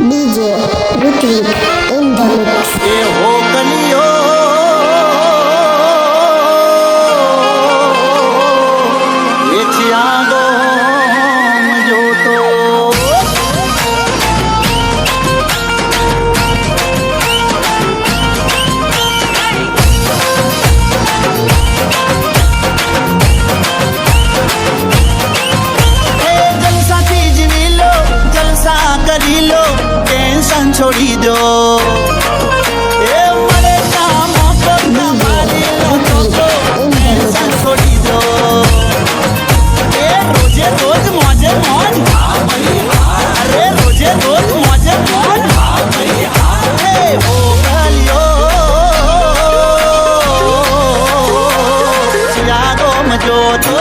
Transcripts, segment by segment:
DJ Ritwik in the mix. એ હો કલિયો એ છિયાગો જોતો છોડી દો એ મળે કામ મારી ટેન્શન છોડી દો એ રોજે રોજ મોજે મોજ અરે રોજે રોજ મોજે મોજ એ હો ગલિયો જાગો મજો તો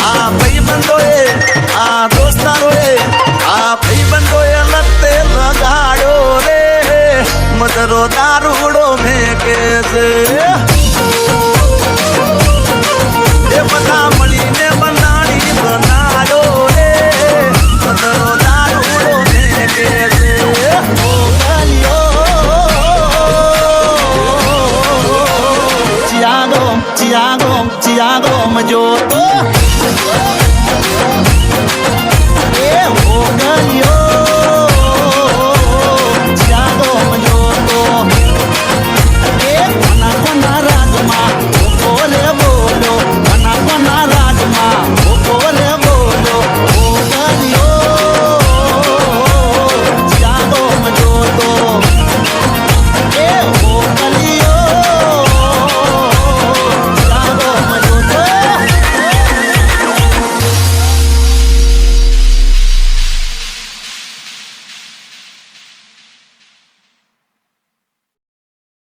આ ભાઈબંધોએ આ દોસ્તારોએ આ ભાઈબંધોએ લતે લગાડો રે મદરો દારૂડો મેકે છે એ બધા મળીને બનાડી બનાડો રે મદરો દારૂડો મેકે છે ઓ ગલિયો ચિયાગો ચિયાગો ચિયાગો મજો